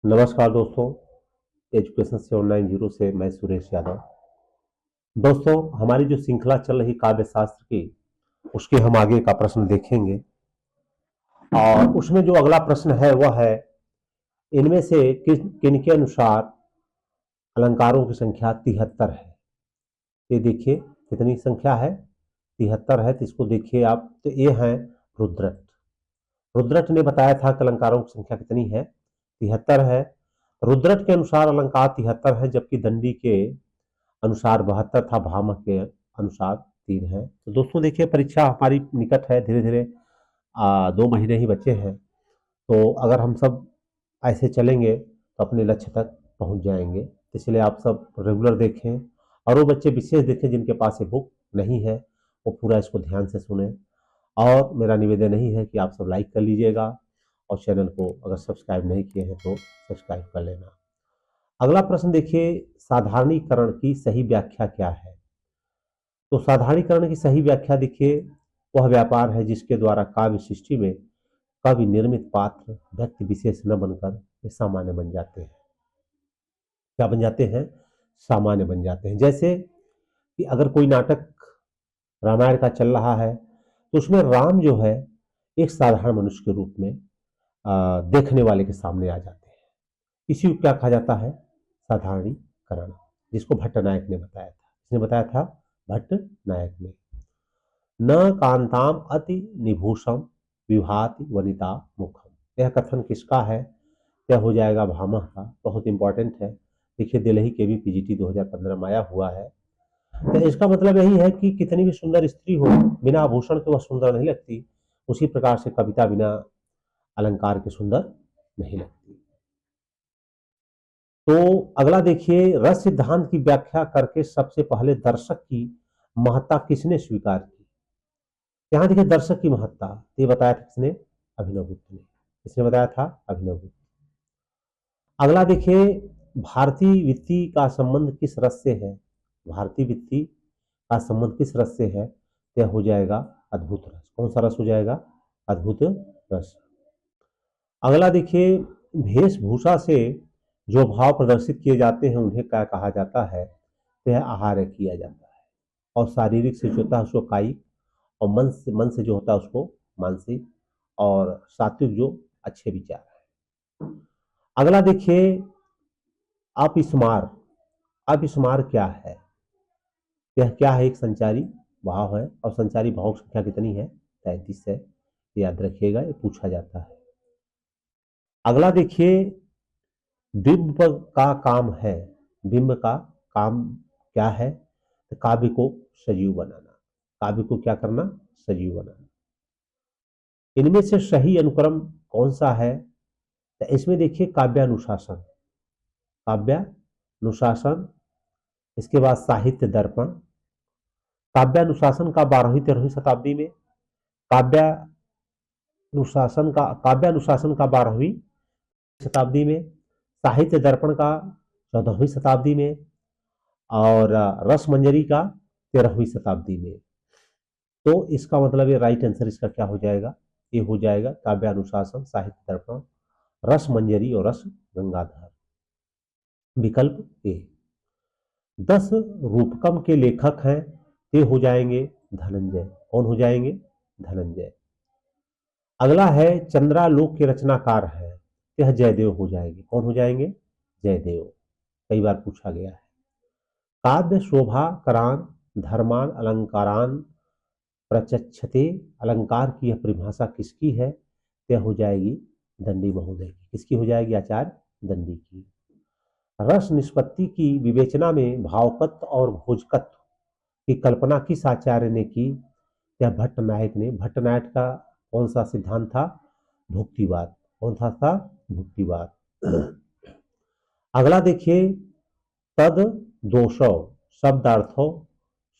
नमस्कार दोस्तों। एजुकेशन से ऑनलाइन जीरो से मैं सुरेश यादव। दोस्तों, हमारी जो श्रृंखला चल रही काव्य शास्त्र की, उसके हम आगे का प्रश्न देखेंगे। और उसमें जो अगला प्रश्न है वह है, इनमें से किनके अनुसार अलंकारों की संख्या 73 है। ये देखिए कितनी संख्या है, 73 है। तो इसको देखिए आप, तो ये है रुद्रट। रुद्रट ने बताया था कि अलंकारों की संख्या कितनी है, 73 है। रुद्रट के अनुसार अलंकार 73 है, जबकि दंडी के अनुसार 72 था, भामह के अनुसार 3 है। तो दोस्तों देखिए, परीक्षा हमारी निकट है, धीरे धीरे 2 महीने ही बचे हैं। तो अगर हम सब ऐसे चलेंगे तो अपने लक्ष्य तक पहुंच जाएंगे। तो इसलिए आप सब रेगुलर देखें, और वो बच्चे विशेष देखें जिनके पास ये बुक नहीं है, वो पूरा इसको ध्यान से सुने। और मेरा निवेदन यही है कि आप सब लाइक कर लीजिएगा, और चैनल को अगर सब्सक्राइब नहीं किए हैं तो सब्सक्राइब कर लेना। अगला प्रश्न देखिए, साधारणीकरण की सही व्याख्या क्या है। तो साधारणीकरण की सही व्याख्या देखिए, वह व्यापार है जिसके द्वारा काव्य सृष्टि में कवि निर्मित पात्र व्यक्ति विशेष न बनकर वे सामान्य बन जाते हैं। क्या बन जाते हैं? सामान्य बन जाते हैं। जैसे कि अगर कोई नाटक रामायण का चल रहा है, तो उसमें राम जो है एक साधारण मनुष्य के रूप में देखने वाले के सामने आ जाते हैं। इसी को क्या कहा जाता है? साधारणीकरण, जिसको भट्ट नायक ने बताया था। इसने बताया था, भट्ट नायक ने। न कांताम अति निभूषम विभाति वनिता मुखम। यह कथन किसका है? यह हो जाएगा भामह का। बहुत इंपॉर्टेंट है। देखिए, दिल्ली के भी पीजीटी 2015 में आया हुआ है। तो इसका मतलब यही है कि कितनी भी सुंदर स्त्री हो, बिना आभूषण के वह सुंदर नहीं लगती। उसी प्रकार से कविता बिना अलंकार के सुंदर नहीं लगती। तो अगला देखिए, रस सिद्धांत की व्याख्या करके सबसे पहले दर्शक की महत्ता किसने स्वीकार की। यहाँ देखिए दर्शक की महत्ता, ये बताया था किसने? अभिनवगुप्त ने। किसने बताया था? अभिनवगुप्त। अगला देखिए, भारतीय वित्ती का संबंध किस रस से है। भारतीय वित्ती का संबंध किस रस से है? यह हो जाएगा अद्भुत रस। कौन सा रस हो जाएगा? अद्भुत रस। अगला देखिए, वेशभूषा से जो भाव प्रदर्शित किए जाते हैं उन्हें क्या कहा जाता है? यह आहार्य किया जाता है। और शारीरिक से जो होता है उसको कायिक, और मन से जो होता है उसको मानसिक, और सात्विक जो अच्छे विचार है। अगला देखिए, अपस्मार। अपस्मार क्या है? यह क्या है? एक संचारी भाव है, और संचारी भाव की संख्या कितनी है? 33 है। याद रखिएगा, ये पूछा जाता है। अगला देखिए, बिंब का काम है। बिंब का काम क्या है? तो काव्य को सजीव बनाना। काव्य को क्या करना? सजीव बनाना। इनमें से सही अनुक्रम कौन सा है? तो इसमें देखिए, काव्यानुशासन। काव्यानुशासन, इसके बाद साहित्य दर्पण। काव्यानुशासन का 12वीं 13वीं शताब्दी में, काव्यानुशासन का 12वीं शताब्दी में, साहित्य दर्पण का 14वीं शताब्दी में, और रस मंजरी का 13वीं शताब्दी में। तो इसका मतलब ये राइट आंसर इसका क्या हो जाएगा? ये हो जाएगा काव्यानुशासन, साहित्य दर्पण, रस मंजरी और रस गंगाधर। विकल्प ए। 10 रूपकम के लेखक हैं, ते हो जाएंगे धनंजय। कौन हो जाएंगे? धनंजय। अगला है, चंद्रालोक के रचनाकार है, यह जयदेव हो जाएंगे। कौन हो जाएंगे? जयदेव। कई बार पूछा गया है। काव्य शोभा करान धर्मान अलंकारान प्रचक्षते। अलंकार की यह परिभाषा किसकी है? यह हो जाएगी दंडी महोदय की। किसकी हो जाएगी? आचार्य दंडी की। रस निष्पत्ति की विवेचना में भावकत्व और भोजकत्व की कल्पना किस आचार्य ने की? यह भट्ट नायक ने। भट्ट नायक का कौन सा सिद्धांत था? भुक्तिवाद। कौन सा था? भुक्तिवाद। अगला देखिए, तद दोषो शब्दार्थो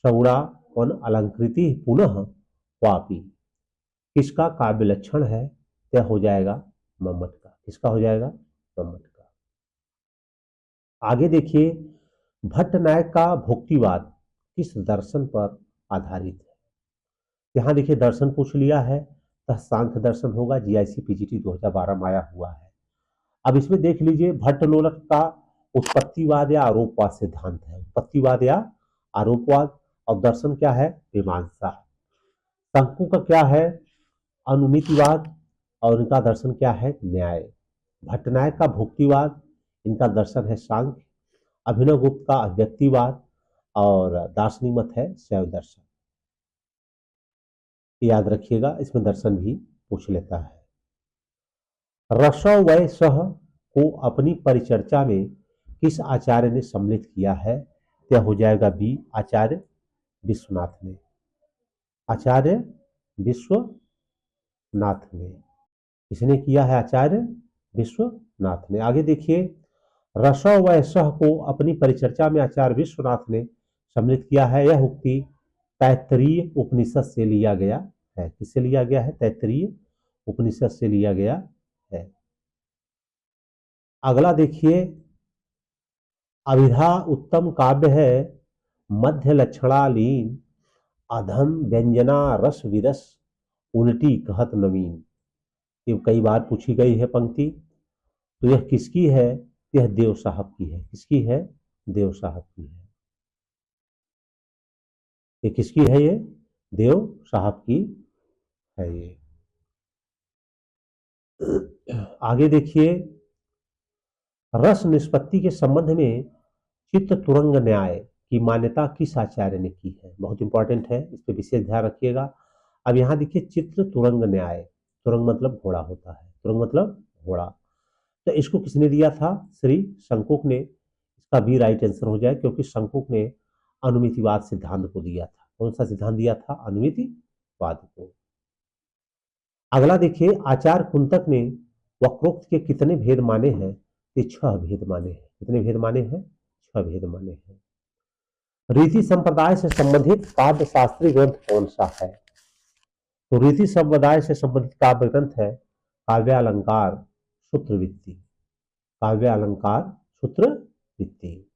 सौड़ा अलंकृति पुनः वापी किसका काव्य लक्षण है? यह हो जाएगा मम्मट का। किसका हो जाएगा? मम्मट का। आगे देखिए, भट्ट नायक का भुक्तिवाद किस दर्शन पर आधारित है? यहाँ देखिए दर्शन पूछ लिया है, तो सांख्य दर्शन होगा। जीआईसी पीजीटी 2012 में आया हुआ है। अब इसमें देख लीजिए, भट्ट लोलक का उत्पत्तिवाद या आरोपवाद सिद्धांत है। उत्पत्तिवाद या आरोपवाद। और दर्शन क्या है? मीमांसा। शंकु का क्या है? अनुमितिवाद। और इनका दर्शन क्या है? न्याय। भट्टनायक का भुक्तिवाद, इनका दर्शन है सांख्य। अभिनव गुप्त का अव्यक्तिवाद और दार्शनिक मत है शैव दर्शन। याद रखिएगा, इसमें दर्शन भी पूछ लेता है। रसव वै सह को अपनी परिचर्चा में किस आचार्य ने सम्मिलित किया है? यह हो जाएगा बी, आचार्य विश्वनाथ ने। आचार्य विश्वनाथ ने। इसने किया है आचार्य विश्वनाथ ने। आगे देखिए, रसव व सह को अपनी परिचर्चा में आचार्य विश्वनाथ ने सम्मिलित किया है। यह उक्ति तैत्तरीय उपनिषद से लिया गया है। किससे लिया गया है? तैत्तरीय उपनिषद से लिया गया है। अगला देखिए, अभिधा उत्तम काव्य है, मध्य लक्षणालीन, अधम व्यंजना रस विरस, उल्टी कहत नवीन। ये कई बार पूछी गई है पंक्ति। तो यह किसकी है? यह देव साहब की है। किसकी है? देव साहब की है। ये किसकी है? ये देव साहब की है ये। आगे देखिए, रस निष्पत्ति के संबंध में चित्त तुरंग न्याय की मान्यता किस आचार्य ने की है? बहुत इंपॉर्टेंट है, इस पर विशेष ध्यान रखिएगा। अब यहां देखिए, चित्र तुरंग न्याय। तुरंग मतलब घोड़ा होता है। तुरंग मतलब घोड़ा। तो इसको किसने दिया था? श्री शंकुक ने। इसका बी राइट आंसर हो जाए, क्योंकि शंकुक ने अनुमितिवाद सिद्धांत को दिया था। कौन सा सिद्धांत दिया था? अनुमितिवाद को। अगला देखिए, आचार्य कुंतक ने वक्रोक्त के कितने भेद माने हैं? ये 6 भेद माने हैं। कितने भेद माने हैं? 6 भेद माने हैं। रीति संप्रदाय से संबंधित काव्य शास्त्रीय ग्रंथ कौन सा है? तो रीति संप्रदाय से संबंधित काव्य ग्रंथ है काव्यालंकार सूत्रवृत्ति। काव्यालंकार सूत्रवृत्ति।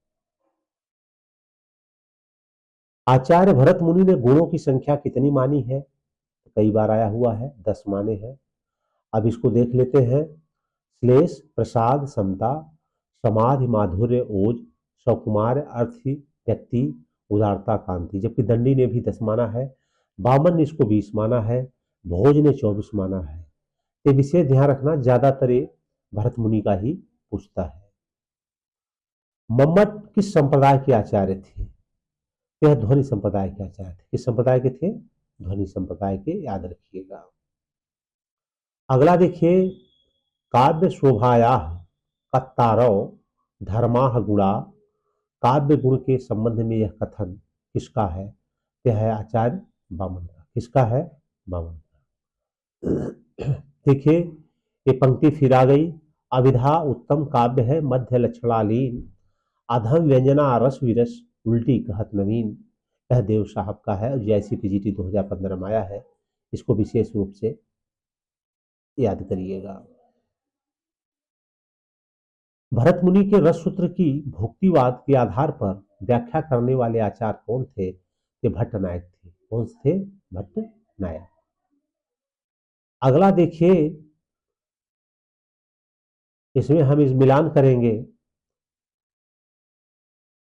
आचार्य भरत मुनि ने गुणों की संख्या कितनी मानी है? कई बार आया हुआ है, 10 माने हैं। अब इसको देख लेते हैं। श्लेष, प्रसाद, समता, समाधि, माधुर्य, ओज, सकुमार, अर्थ, व्यक्ति, उदारता, कांति। जबकि दंडी ने भी 10 माना है। बामन ने इसको 20 माना है। भोज ने 24 माना है। ये विशेष ध्यान रखना, ज्यादातर ये भरत मुनि का ही पूछता है। मम्मट किस संप्रदाय के आचार्य थे? यह ध्वनि संप्रदाय के आचार्य थे। किस संप्रदाय के थे? ध्वनि संप्रदाय के, याद रखिएगा। अगला देखिए, काव्य शोभाया कत्तारव धर्माह गुणा, काव्य गुण के संबंध में यह कथन किसका है? यह है आचार्य वामन का। किसका है? वामन का। देखिए, ये पंक्ति फिर आ गई। अभिधा उत्तम काव्य है, मध्य लक्षणालीन, अधम व्यंजना रस विरस, उल्टी कहत नवीन। यह देव साहब का है, JICPGT 2015 में आया है। इसको विशेष रूप से याद करिएगा। भरत मुनि के रस सूत्र की भुक्तिवाद के आधार पर व्याख्या करने वाले आचार्य कौन थे? ये भट्टनायक थे। कौन थे? भट्टनायक। अगला देखिए, इसमें हम इस मिलान करेंगे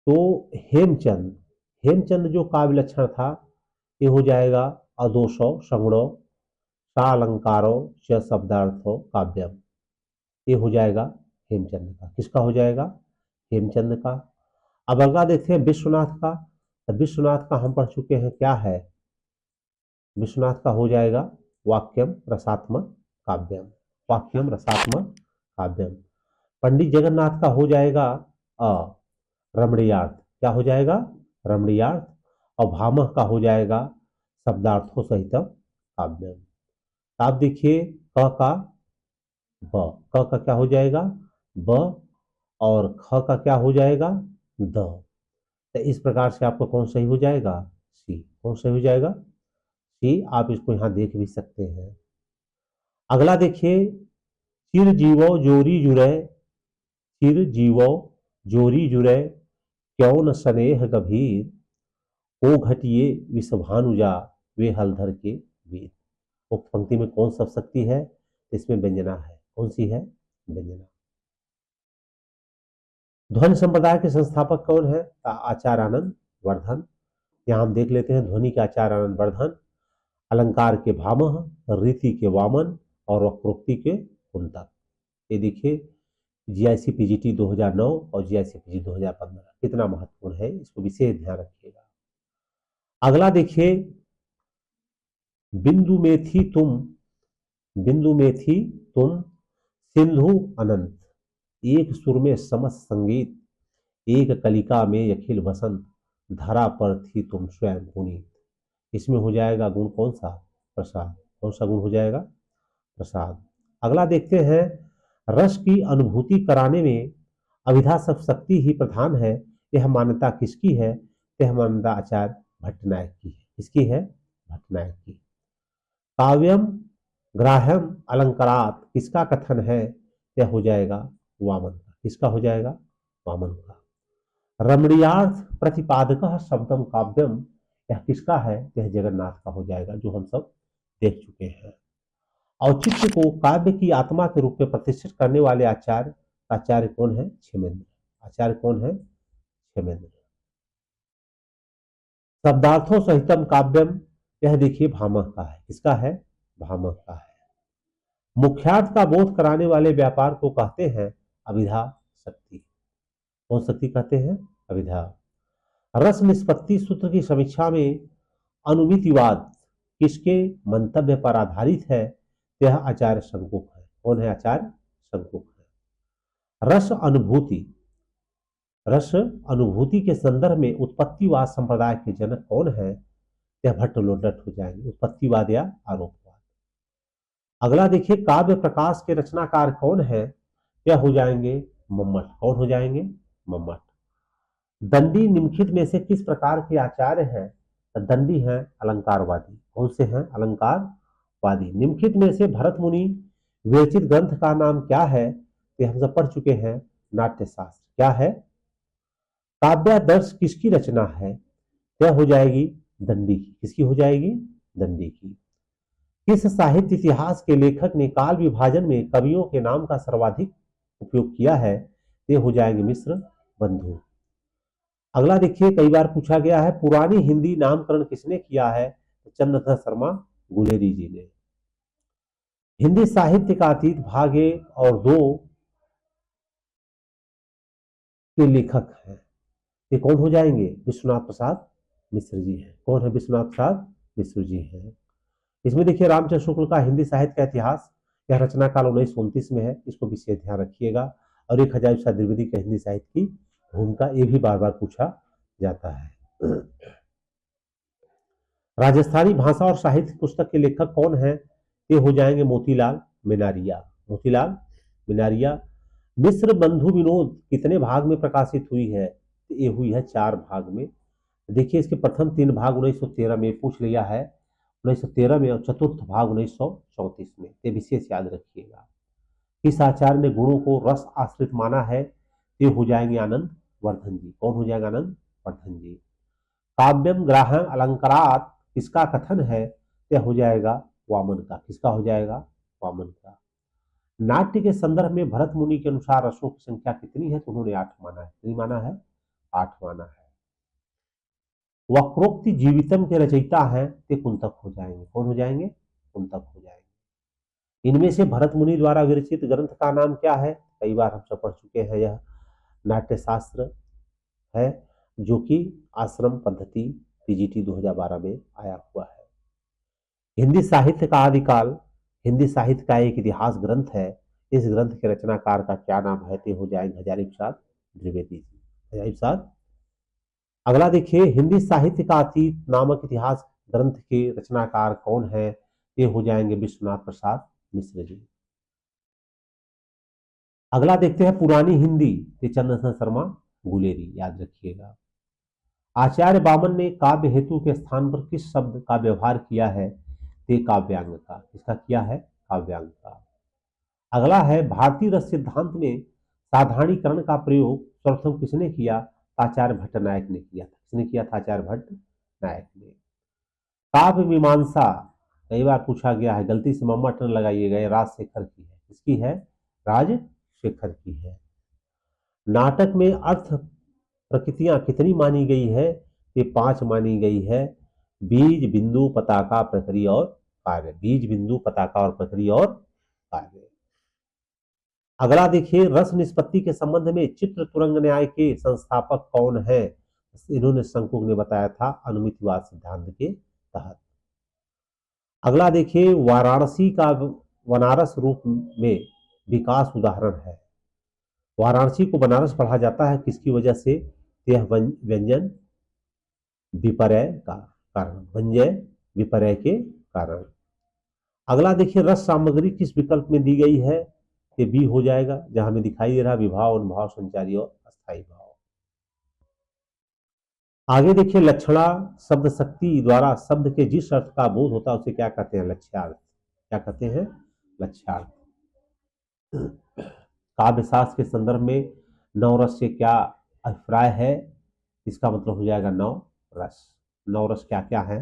तो हेमचंद। हेमचंद जो काव्य लक्षण था, ये हो जाएगा अदोषो संगणो सालंकारो च शब्दार्थो काव्यम। ये हो जाएगा हेमचंद का। किसका हो जाएगा? हेमचंद का। अब अगला देखते हैं विश्वनाथ का। तो विश्वनाथ का हम पढ़ चुके हैं, क्या है? विश्वनाथ का हो जाएगा वाक्यम रसात्मक काव्यम। वाक्यम रसात्मक काव्यम। पंडित जगन्नाथ का हो जाएगा अ रमणीयार्थ। क्या हो जाएगा? रमणीयार्थ। और भामह का हो जाएगा शब्दार्थों सहित काव्यम। आप देखिए, क का ब, क का क्या हो जाएगा? ब। और ख का क्या हो जाएगा? द। तो इस प्रकार से आपको कौन सही हो जाएगा? सी। कौन सही हो जाएगा? सी। आप इसको यहां देख भी सकते हैं। अगला देखिए, चिर जीवो जोरी जुरे, चिर जीवो जोरी जुरे, क्यों न स्नेह गभीर, ओ घटिए विषभानुजा, वे हलधर के वीर। उक्त पंक्ति में कौन सब शक्ति है? इसमें व्यंजना है। कौन सी है? व्यंजना। ध्वनि संप्रदाय के संस्थापक कौन है? आचार्य आनंद वर्धन। यहाँ हम देख लेते हैं ध्वनि के आचार्य आनंद वर्धन, अलंकार के भामह, रीति के वामन और वक्रोक्ति के कुंतक। ये देखिए जीआईसी पीजीटी 2009 और जीआईसी पीजी 2015 कितना महत्वपूर्ण है, इसको विशेष ध्यान रखिएगा। अगला देखिए, बिंदु में थी तुम, बिंदु में थी तुम सिंधु अनंत, एक सुर में समस्त संगीत, एक कलिका में अखिल वसंत, धरा पर थी तुम स्वयं पुनीत। इसमें हो जाएगा गुण कौन सा? प्रसाद। कौन सा गुण हो जाएगा? प्रसाद। अगला देखते हैं, रस की अनुभूति कराने में अभिधा सब शक्ति ही प्रधान है, यह मान्यता किसकी है? यह मान्यता आचार्य भट्टनायक की है। किसकी है? भट्टनायक की। काव्यम ग्राह्यम अलंकारात किसका कथन है? यह हो जाएगा वामन का। किसका हो जाएगा? वामन का। रमणीयार्थ प्रतिपादक शब्दम काव्यम, यह किसका है? यह जगन्नाथ का हो जाएगा, जो हम सब देख चुके हैं। औचित्य को काव्य की आत्मा के रूप में प्रतिष्ठित करने वाले आचार्य कौन है? क्षेमेंद्र। आचार्य कौन है? क्षेमेंद्र। शब्दार्थों सहितम काव्यम, यह देखिए भामह का है। किसका है? भामह का है। मुख्यार्थ का बोध कराने वाले व्यापार को कहते हैं अभिधा शक्ति। कौन शक्ति कहते हैं? अभिधा। रस निष्पत्ति सूत्र की समीक्षा में अनुमितिवाद किसके मंतव्य पर आधारित है? यह आचार्य शंकुक है। कौन है? आचार्य शंकुक है। रस अनुभूति के संदर्भ में उत्पत्तिवाद संप्रदाय के जनक कौन है? यह भट्टलोडट हो जाएंगे, उत्पत्तिवाद या आरोपवाद। अगला देखिए, काव्य प्रकाश के रचनाकार कौन है? यह हो जाएंगे मम्मट। कौन हो जाएंगे? मम्मट। दंडी निम्नलिखित में से किस प्रकार के आचार्य हैं? दंडी हैं अलंकारवादी। कौन से हैं? अलंकारवादी। निम्नलिखित में से भरत मुनि विरचित ग्रंथ का नाम क्या है? ये हम सब पढ़ चुके हैं, नाट्यशास्त्र। क्या है? काव्यादर्श किसकी रचना है? यह हो जाएगी दंडी की। किसकी हो जाएगी? दंडी की। किस साहित्य इतिहास के लेखक ने काल विभाजन में कवियों के नाम का सर्वाधिक उपयोग किया है? ये हो जाएंगे मिश्र बंधु। अगला देखिए, कई बार पूछा गया है, पुरानी हिंदी नामकरण किसने किया है? चंद्रधर शर्मा गुलेरी जी ने। हिंदी साहित्य का अतीत भाग 1 और 2 के लेखक हैं। ये कौन हो जाएंगे? विश्वनाथ प्रसाद मिश्र जी हैं। कौन है? विश्वनाथ प्रसाद मिश्र जी हैं। इसमें देखिए, रामचंद्र शुक्ल का हिंदी साहित्य का इतिहास, यह रचना काल 1929 में है, इसको विशेष ध्यान रखिएगा। और 1000 द्विवेदी का हिंदी साहित्य की भूमिका, ये भी बार बार पूछा जाता है। राजस्थानी भाषा और साहित्य पुस्तक के लेखक कौन है? ये हो जाएंगे मोतीलाल मिनारिया। मोतीलाल मिनारिया। मिश्र बंधु विनोद कितने भाग में प्रकाशित हुई है? ये हुई है 4 भाग में। देखिए, इसके प्रथम 3 भाग 1913 में पूछ लिया है, 1913 में, और चतुर्थ भाग 1934 में। ये विशेष याद रखिएगा। किस आचार्य ने गुणों को रस आश्रित माना है? ये हो जाएंगे आनंद वर्धन जी। कौन हो जाएगा? आनंद वर्धन जी। काव्यम ग्राह्यम अलंकारात किसका कथन है? यह हो जाएगा वामन का। किसका हो जाएगा? वामन का। नाट्य के संदर्भ में भरत मुनि के अनुसार रसों की संख्या कितनी है? तो उन्होंने 8 माना है। कितनी माना है? 8 माना है। वक्रोक्ति जीवितम के रचयिता है, ते कुंतक हो जाएंगे। कौन हो जाएंगे? कुंतक हो जाएंगे। इनमें से भरत मुनि द्वारा विरचित ग्रंथ का नाम क्या है? कई बार हम सब पढ़ चुके हैं, यह नाट्यशास्त्र है, जो कि आश्रम पद्धति पीजीटी 2012 में आया हुआ है। हिंदी साहित्य का आदिकाल हिंदी साहित्य का एक इतिहास ग्रंथ है। इस ग्रंथ के रचनाकार का क्या नाम है? तो हो जाएंगे हजारी प्रसाद द्विवेदी जी। हजारी प्रसाद। अगला देखिए, हिंदी साहित्य का अतीत नामक इतिहास ग्रंथ के रचनाकार कौन है? ये हो जाएंगे विश्वनाथ प्रसाद मिश्र जी। अगला देखते हैं पुरानी हिंदी, ये चंद्रधर शर्मा गुलेरी। याद रखिएगा। आचार्य बामन ने काव्य हेतु के स्थान पर किस शब्द का व्यवहार किया है? ते काव्यांग का। किसका किया है? काव्यांग का। अगला है, भारतीय रस सिद्धांत में साधारणीकरण का प्रयोग सर्वप्रथम किसने किया? आचार्य भट्टनायक ने किया था। किसने किया था? आचार्य भट्टनायक ने। काव्य मीमांसा कई बार पूछा गया है, गलती से मम्मट न लगाइएगा, राजशेखर की है। किसकी है? राजशेखर की है। नाटक में अर्थ प्रकृतियां कितनी मानी गई है? ये 5 मानी गई है। बीज, बिंदु, पताका, प्रकृति और कार्य। बीज, बिंदु, पताका और प्रकृति और कार्य। अगला देखिए, रस निष्पत्ति के संबंध में चित्र तुरंग न्याय के संस्थापक कौन है? इन्होंने शंकुक ने बताया था अनुमितिवाद सिद्धांत के तहत। अगला देखिए, वाराणसी का बनारस रूप में विकास उदाहरण है। वाराणसी को बनारस पढ़ा जाता है किसकी वजह से? यह व्यंजन विपर्य का कारण, व्यंजय विपर्य के कारण। अगला देखिए, रस सामग्री किस विकल्प में दी गई है? ये बी हो जाएगा, जहां हमें दिखाई दे रहा विभाव, अनुभाव, संचारी और अस्थायी भाव। आगे देखिए, लक्षणा शब्द शक्ति द्वारा शब्द के जिस अर्थ का बोध होता है उसे क्या कहते हैं? लक्ष्यार्थ। क्या कहते हैं? लक्ष्यार्थ। काव्य शास्त्र के संदर्भ में नवरस से क्या अभिप्राय है? इसका मतलब हो जाएगा नव रस। नव रस क्या क्या है?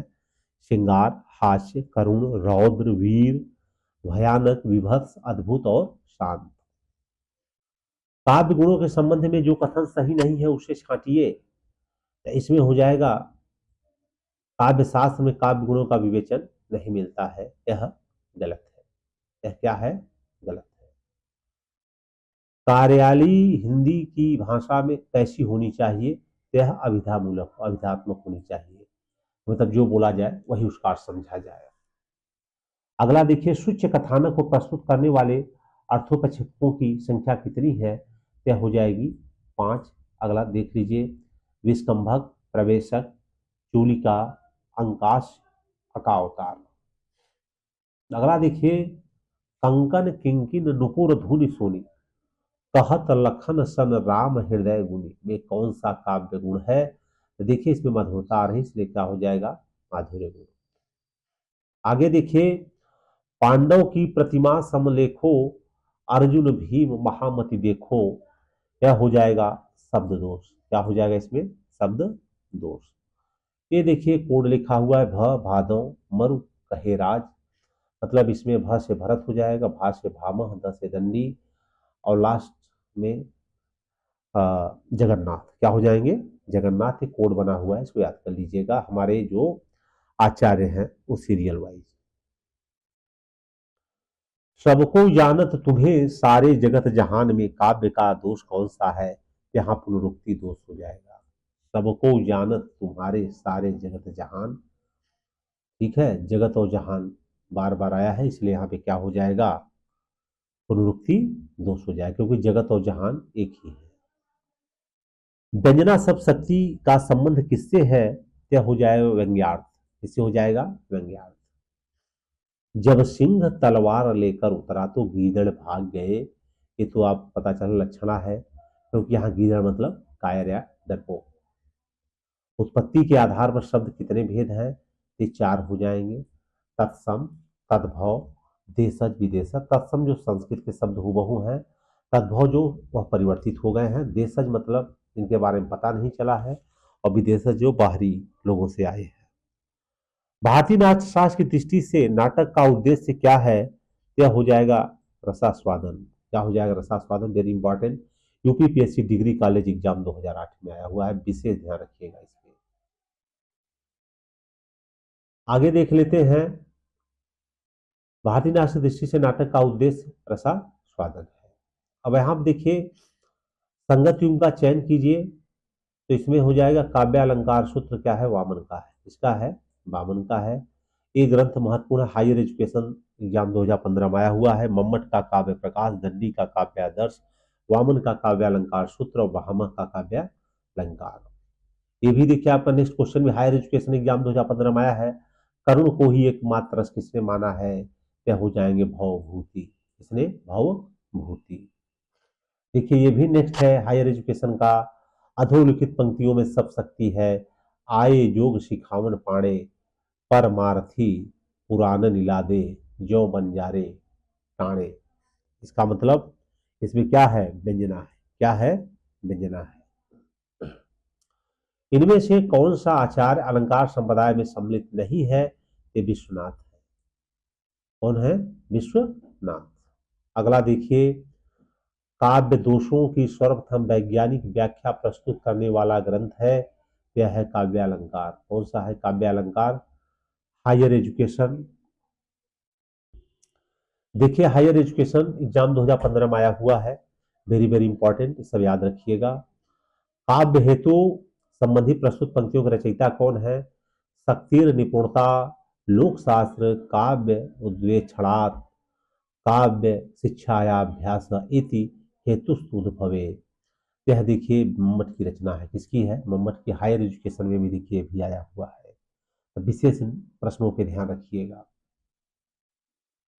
श्रृंगार, हास्य, करुण, रौद्र, वीर, भयानक, विभत्स, अद्भुत और शांत। काव्य गुणों के संबंध में जो कथन सही नहीं है उसे छांटिए। इसमें हो जाएगा काव्य शास्त्र में काव्य गुणों का विवेचन नहीं मिलता है, यह गलत है। यह क्या है? गलत है। कार्यालयी हिंदी की भाषा में कैसी होनी चाहिए? यह अभिधामूलक, अभिधात्मक होनी चाहिए। मतलब जो बोला जाए वही उसका अर्थ समझा जाए। अगला देखिए, सूच्य कथानक को प्रस्तुत करने वाले अर्थोपक्षकों की संख्या कितनी है? यह हो जाएगी 5। अगला देख लीजिए, विस्कंभक, प्रवेशक, चूलिका, अंकाश, अकावतार। अगला देखिए, कंकन किंकिन नुपुर धुनि सोनी, कहत लखन सन राम हृदय गुनी में कौन सा काव्य गुण है? तो देखिए इसमें मधुरता आ रही, इसलिए क्या हो जाएगा? माधुर्य गुण। आगे देखिए, पांडव की प्रतिमा समलेखो, अर्जुन भीम महामति देखो। क्या हो जाएगा? शब्द दोष। क्या हो जाएगा इसमें? शब्द दोष। ये देखिए कोड लिखा हुआ है, भ भादव मरु कहे राज। मतलब इसमें भ से भरत हो जाएगा, भा से भामह, द से दंडी और लास्ट में जगन्नाथ। क्या हो जाएंगे? जगन्नाथ। एक कोड बना हुआ है, इसको याद कर लीजिएगा, हमारे जो आचार्य हैं वो सीरियल वाइज। सबको जानत तुम्हें सारे जगत जहान में काव्य का दोष कौन सा है? यहाँ पुनरुक्ति दोष हो जाएगा। सबको जानत तुम्हारे सारे जगत जहान। ठीक है, जगत और जहान बार बार आया है, इसलिए यहाँ पे क्या हो जाएगा? पुनरुक्ति दोष हो जाएगा, क्योंकि जगत और जहान एक ही है। व्यंजना सब शक्ति का संबंध किससे है? क्या हो जाएगा? व्यंग्यार्थ। किससे हो जाएगा? व्यंग्यार्थ। जब सिंह तलवार लेकर उतरा तो गीदड़ भाग गए। ये तो आप पता चला लक्षणा है, क्योंकि यहाँ गीदड़ मतलब कायर या डरपोक। उत्पत्ति के आधार पर शब्द कितने भेद हैं? ये 4 हो जाएंगे। तत्सम, तद्भव, देशज, विदेशज। तत्सम जो संस्कृत के शब्द हुबहू हैं, तद्भव जो वह परिवर्तित हो गए हैं, देशज मतलब इनके बारे में पता नहीं चला है, और विदेशज जो बाहरी लोगों से आए हैं। भारतीय नाट्य शास्त्र की दृष्टि से नाटक का उद्देश्य क्या है? यह हो जाएगा रसास्वादन। क्या हो जाएगा? रसास्वादन। Very important, UPPSC degree college exam 2008 में आया हुआ है, विशेष ध्यान रखिएगा इसमें। आगे देख लेते हैं, भारतीय नाट्य दृष्टि से नाटक का उद्देश्य रसास्वादन है। अब यहाँ देखिए, संगत युग का चयन कीजिए, तो इसमें हो जाएगा काव्य अलंकार सूत्र क्या है? वामन का है। इसका है? वामन का है। ये ग्रंथ महत्वपूर्ण हायर एजुकेशन एग्जाम 2015 में आया हुआ है। मम्मट का काव्य प्रकाश, दंडी का काव्य आदर्श, वामन का काव्य अलंकार सूत्र और वामन का काव्य अलंकार। ये भी देखिए आपका नेक्स्ट क्वेश्चन में हायर एजुकेशन एग्जाम 2015 में आया है। करुण को ही एकमात्र रस किसने माना है? क्या हो जाएंगे? भवभूति। किसने? भवभूति। देखिए ये भी नेक्स्ट है हायर एजुकेशन का। अधोलिखित पंक्तियों में सब शक्ति है, आए जोग सिखावन पाणे, परमार्थी पुराण नीलादे, जो बंजारे टाणे। इसका मतलब इसमें क्या है? व्यंजना है। क्या है? व्यंजना है। इनमें से कौन सा आचार्य अलंकार संप्रदाय में सम्मिलित नहीं है? ये विश्वनाथ है। कौन है? विश्वनाथ। अगला देखिए, काव्य दोषों की सर्वप्रथम वैज्ञानिक व्याख्या प्रस्तुत करने वाला ग्रंथ है, यह है काव्यालंकार। कौन सा है काव्यालंकार? Higher education. देखिए हायर एजुकेशन एग्जाम 2015 में आया हुआ है, वेरी वेरी इंपॉर्टेंट, सब याद रखिएगा। काव्य हेतु संबंधी प्रस्तुत पंक्तियों के रचयिता कौन है? शक्तिर निपुणता, लोक शास्त्र, काव्य उद्वेक्षणात्, काव्य शिक्षायाभ्यास इति हेतुस्तुद्भवे। यह देखिए मम्मट की रचना है। किसकी है? मम्मट की। हायर एजुकेशन में भी देखिए भी आया हुआ है, तो विशेष प्रश्नों पे ध्यान रखिएगा।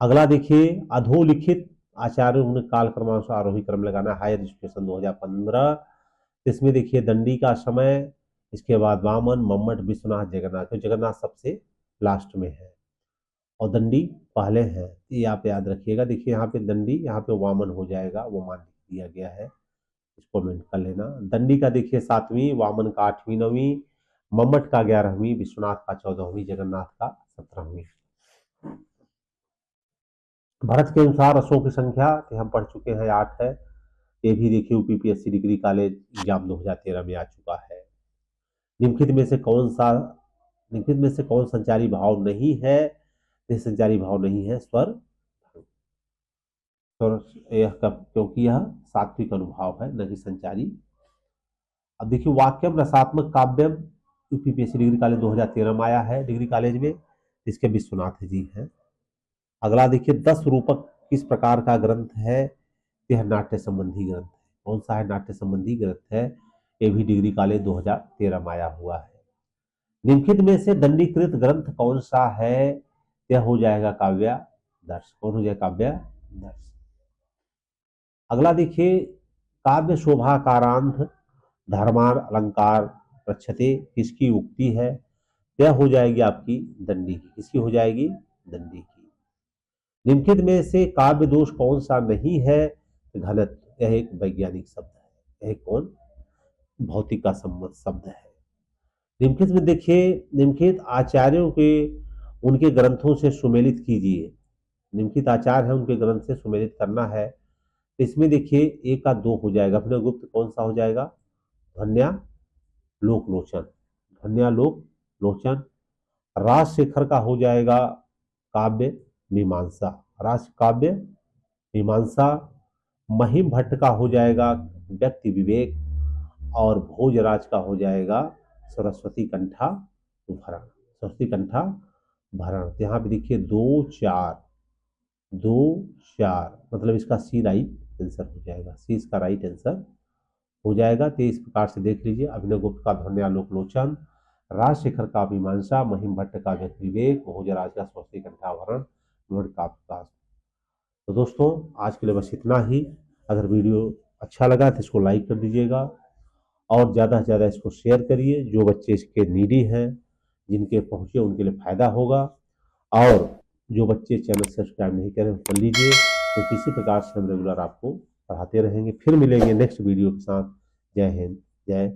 अगला देखिए अधोलिखित आचार्यों ने काल क्रमानुसार आरोही क्रम लगाना। हायर एजुकेशन 2015, इसमें देखिए दंडी का समय, इसके बाद वामन, मम्मट, विश्वनाथ, जगन्नाथ। तो जगन्नाथ सबसे लास्ट में है और दंडी पहले है, ये आप याद रखिएगा। देखिए यहाँ पे दंडी, यहाँ पे वामन हो जाएगा, वो मान दिया गया है, इसको मेंट कर लेना। दंडी का देखिए 7वीं, वामन का 8वीं 9वीं, मम्मट का 11वीं, विश्वनाथ का 14वीं, जगन्नाथ का 17वीं। भरत के अनुसार रसों की संख्या तो हम पढ़ चुके हैं 8 है। ये भी देखिए यूपीपीएससी डिग्री कॉलेज एग्जाम 2013 में आ चुका है। निम्नलिखित में से कौन सा निम्नलिखित में से कौन संचारी भाव नहीं है? ये संचारी भाव नहीं है स्वर। स्वर यह कब? क्योंकि यह सात्विक अनुभाव है, न कि संचारी। अब देखिए वाक्यम रसात्मक काव्यम यूपीपीएससी डिग्री कॉलेज 2013 में आया है, डिग्री कॉलेज में, इसके विश्वनाथ जी हैं। अगला देखिए 10 रूपक किस प्रकार का ग्रंथ है? यह नाट्य संबंधी ग्रंथ है। कौन सा है? नाट्य संबंधी ग्रंथ है। ये भी डिग्री कॉलेज 2013 में आया हुआ है। निम्नलिखित में से दंडीकृत ग्रंथ कौन सा है? यह हो जाएगा काव्यादर्श। कौन हो जाएगा? काव्यादर्श। अगला देखिए काव्य शोभाकारांत धर्मार अलंकार प्रच्छते, किसकी उक्ति है? यह हो जाएगी आपकी दंडी की। किसकी हो जाएगी? दंडी की। निम्नलिखित में से काव्य दोष कौन सा नहीं है? घनत्व। यह एक वैज्ञानिक शब्द है। यह कौन? भौतिक का संबंध शब्द है। निम्नलिखित में देखिए निम्नलिखित आचार्यों के उनके ग्रंथों से सुमेलित कीजिए। निम्नलिखित आचार्य है, उनके ग्रंथ से सुमेलित करना है। इसमें देखिए एक का 2 हो जाएगा। अभिनवगुप्त कौन सा हो जाएगा? ध्वन्यालोक लोचन। ध्वन्यालोक लोचन। राजशेखर का हो जाएगा काव्य मीमांसा। राज काव्य मीमांसा। महिम भट्ट का हो जाएगा व्यक्ति विवेक। और भोजराज का हो जाएगा सरस्वती कंठा भरण। सरस्वती कंठा भरण। यहाँ पे देखिए 2-4 2-4, मतलब इसका सी राइट आंसर हो जाएगा। सी इसका राइट आंसर हो जाएगा। तो इस प्रकार से देख लीजिए अभिनवगुप्त का ध्वन्यालोक लोचन, राजशेखर का मीमांसा, महिम भट्ट का व्यक्ति विवेक, भोजराज का सरस्वती कंठाभरण, नोट का प्रकाश। तो दोस्तों आज के लिए बस इतना ही। अगर वीडियो अच्छा लगा तो इसको लाइक कर दीजिएगा और ज़्यादा से ज़्यादा इसको शेयर करिए। जो बच्चे इसके नीडी हैं, जिनके पहुँचे, उनके लिए फ़ायदा होगा। और जो बच्चे चैनल सब्सक्राइब नहीं करें कर लीजिए, तो किसी प्रकार से हम रेगुलर आपको पढ़ाते रहेंगे। फिर मिलेंगे नेक्स्ट वीडियो के साथ। जय हिंद, जय